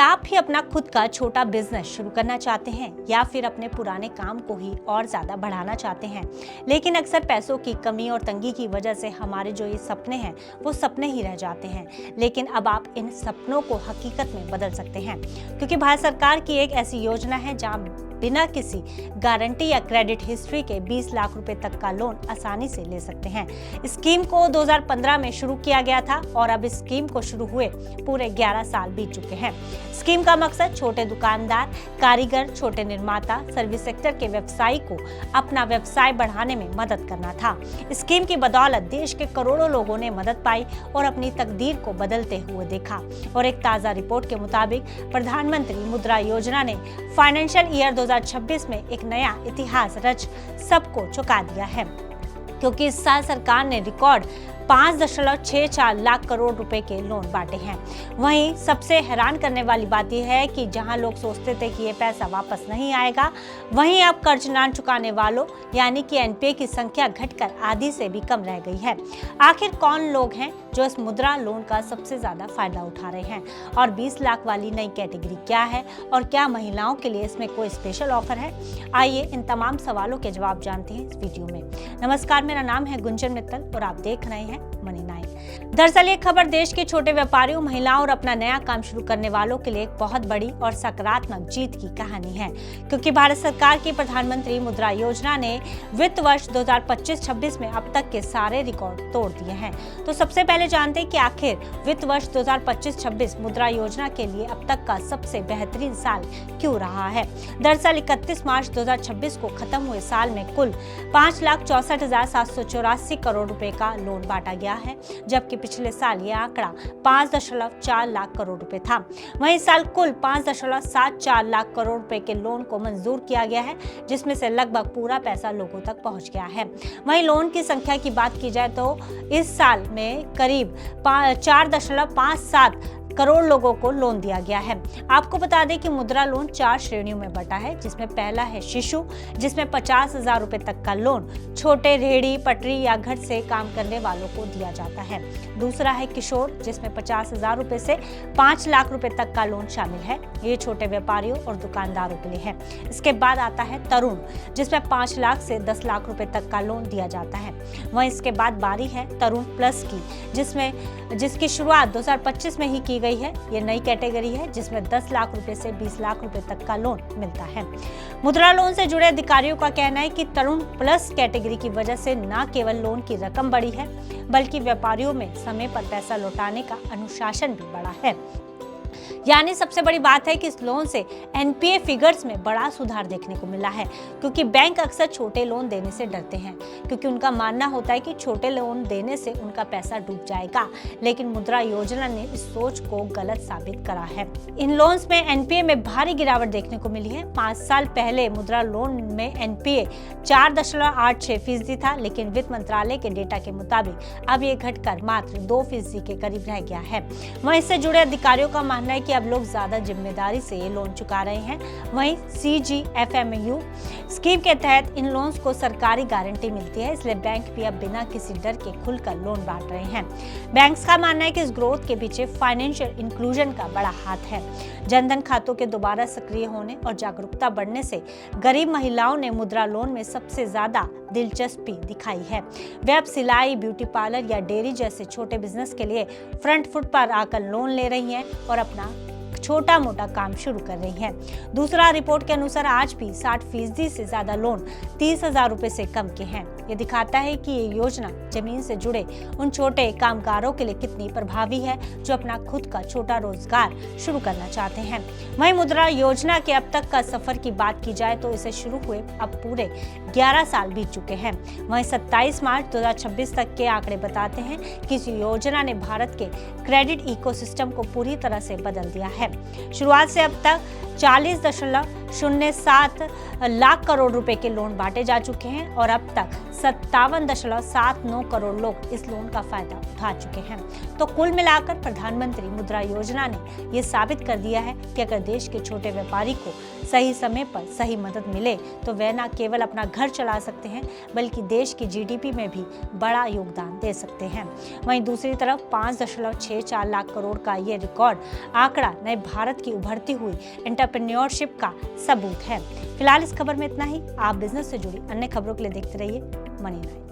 क्या आप भी अपना खुद का छोटा बिजनेस शुरू करना चाहते हैं या फिर अपने पुराने काम को ही और ज्यादा बढ़ाना चाहते हैं, लेकिन अक्सर पैसों की कमी और तंगी की वजह से हमारे जो ये सपने हैं वो सपने ही रह जाते हैं। लेकिन अब आप इन सपनों को हकीकत में बदल सकते हैं, क्योंकि भारत सरकार की एक ऐसी योजना है जहां बिना किसी गारंटी या क्रेडिट हिस्ट्री के 20 लाख रुपए तक का लोन आसानी से ले सकते हैं। स्कीम को 2015 में शुरू किया गया था और अब इस स्कीम को शुरू हुए पूरे 11 साल बीत चुके हैं। स्कीम का मकसद छोटे दुकानदार, कारीगर, छोटे निर्माता, सर्विस सेक्टर के व्यवसायी को अपना व्यवसाय बढ़ाने में मदद करना था। स्कीम की बदौलत देश के करोड़ों लोगों ने मदद पाई और अपनी तकदीर को बदलते हुए देखा। और एक ताजा रिपोर्ट के मुताबिक प्रधानमंत्री मुद्रा योजना ने फाइनेंशियल ईयर 2026 में एक नया इतिहास रच सबको चौंका दिया है, क्योंकि इस साल सरकार ने रिकॉर्ड 5.64 लाख करोड़ रुपए के लोन बांटे हैं। वहीं सबसे हैरान करने वाली बात यह है कि जहां लोग सोचते थे कि ये पैसा वापस नहीं आएगा, वहीं अब कर्ज ना चुकाने वालों यानी कि एनपीए की संख्या घटकर आधी से भी कम रह गई है। आखिर कौन लोग हैं जो इस मुद्रा लोन का सबसे ज्यादा फायदा उठा रहे हैं, और 20 लाख वाली नई कैटेगरी क्या है, और क्या महिलाओं के लिए इसमें कोई स्पेशल ऑफर है? आइए इन तमाम सवालों के जवाब जानते हैं इस वीडियो में। नमस्कार, मेरा नाम है गुंजन मित्तल और आप देख रहे हैं मनी 9। दरअसल ये खबर देश के छोटे व्यापारियों, महिलाओं और अपना नया काम शुरू करने वालों के लिए एक बहुत बड़ी और सकारात्मक जीत की कहानी है, क्योंकि भारत सरकार की प्रधानमंत्री मुद्रा योजना ने वित्त वर्ष 2025-26 में अब तक के सारे रिकॉर्ड तोड़ दिए हैं। तो सबसे पहले जानते हैं कि आखिर वित्त वर्ष 2025-26 मुद्रा योजना के लिए अब तक का सबसे बेहतरीन साल क्यों रहा है। दरअसल 31 मार्च 2026 को खत्म हुए साल में कुल 5,64,784 करोड़ रुपए का लोन बांटा गया है, जबकि पिछले साल ये आंकड़ा 5.4 लाख करोड़ रुपए था। वहीं इस साल कुल 5.74 लाख करोड़ रुपए के लोन को मंजूर किया गया है, जिसमें से लगभग पूरा पैसा लोगों तक पहुंच गया है। वहीं लोन की संख्या की बात की जाए तो इस साल में करीब 4.57 करोड़ लोगों को लोन दिया गया है। आपको बता दें कि मुद्रा लोन 4 श्रेणियों में बंटा है, जिसमें पहला है शिशु, जिसमें 50,000 रुपए तक का लोन छोटे रेहड़ी, पटरी या घर से काम करने वालों को दिया जाता है। दूसरा है किशोर, जिसमें 50,000 रुपए से 5 लाख रुपए तक का लोन शामिल है। ये छोटे व्यापारियों और दुकानदारों के लिए है। इसके बाद आता है तरुण, जिसमें 5 लाख से 10 लाख रुपए तक का लोन दिया जाता है। वहीं इसके बाद बारी है तरुण प्लस की, जिसकी शुरुआत 2025 में ही की गई है। ये नई कैटेगरी है जिसमें 10 लाख रुपए से 20 लाख रुपए तक का लोन मिलता है। मुद्रा लोन से जुड़े अधिकारियों का कहना है कि तरुण प्लस कैटेगरी की वजह से न केवल लोन की रकम बढ़ी है, बल्कि व्यापारियों में समय पर पैसा लौटाने का अनुशासन भी बढ़ा है। यानी सबसे बड़ी बात है कि इस लोन से एनपीए फिगर्स में बड़ा सुधार देखने को मिला है, क्योंकि बैंक अक्सर छोटे लोन देने से डरते हैं, क्योंकि उनका मानना होता है कि छोटे लोन देने से उनका पैसा डूब जाएगा। लेकिन मुद्रा योजना ने इस सोच को गलत साबित करा है। इन लोन्स में एनपीए में भारी गिरावट देखने को मिली है। 5 साल पहले मुद्रा लोन में एनपीए 4.86% था, लेकिन वित्त मंत्रालय के डेटा के मुताबिक अब ये घटकर मात्र 2% के करीब रह गया है। वहीं इससे जुड़े अधिकारियों का मानना है कि अब लोग ज्यादा जिम्मेदारी से ये लोन चुका रहे हैं। वहीं CGFMU स्कीम के तहत इन लोन्स को सरकारी गारंटी मिलती है, इसलिए बैंक भी अब बिना किसी डर के खुलकर लोन बांट रहे हैं। बैंक्स का मानना है कि इस ग्रोथ के पीछे फाइनेंशियल इंक्लूजन का बड़ा हाथ है। जनधन खातों के दोबारा सक्रिय होने और जागरूकता बढ़ने से गरीब महिलाओं ने मुद्रा लोन में सबसे ज्यादा दिलचस्पी दिखाई है। वे अब सिलाई, ब्यूटी पार्लर या डेयरी जैसे छोटे बिजनेस के लिए फ्रंट फुट पर आकर लोन ले रही हैं और अपना छोटा मोटा काम शुरू कर रही है। दूसरा रिपोर्ट के अनुसार आज भी 60% से ज्यादा लोन 30,000 रुपए से कम के हैं। ये दिखाता है कि ये योजना जमीन से जुड़े उन छोटे कामगारों के लिए कितनी प्रभावी है जो अपना खुद का छोटा रोजगार शुरू करना चाहते हैं। वहीं मुद्रा योजना के अब तक का सफर की बात की जाए तो इसे शुरू हुए अब पूरे 11 साल बीत चुके हैं। वहीं 27 मार्च 2026 तक के आंकड़े बताते हैं कि इस योजना ने भारत के क्रेडिट इकोसिस्टम को पूरी तरह से बदल दिया है। शुरुआत से अब तक 40.6 0.07 लाख करोड़ रुपए के लोन बांटे जा चुके हैं और अब तक 57.79 करोड़ लोग इस लोन का फायदा उठा चुके हैं। तो कुल मिलाकर प्रधानमंत्री मुद्रा योजना ने ये साबित कर दिया है कि अगर देश के छोटे व्यापारी को सही समय पर सही मदद मिले तो वे न केवल अपना घर चला सकते हैं बल्कि देश की जीडीपी में भी बड़ा योगदान दे सकते हैं। वहीं दूसरी तरफ 5.64 लाख करोड़ का ये रिकॉर्ड आंकड़ा नए भारत की उभरती हुई एंटरप्रेन्योरशिप का सबूत है। फिलहाल इस खबर में इतना ही। आप बिजनेस से जुड़ी अन्य खबरों के लिए देखते रहिए मनी राइज।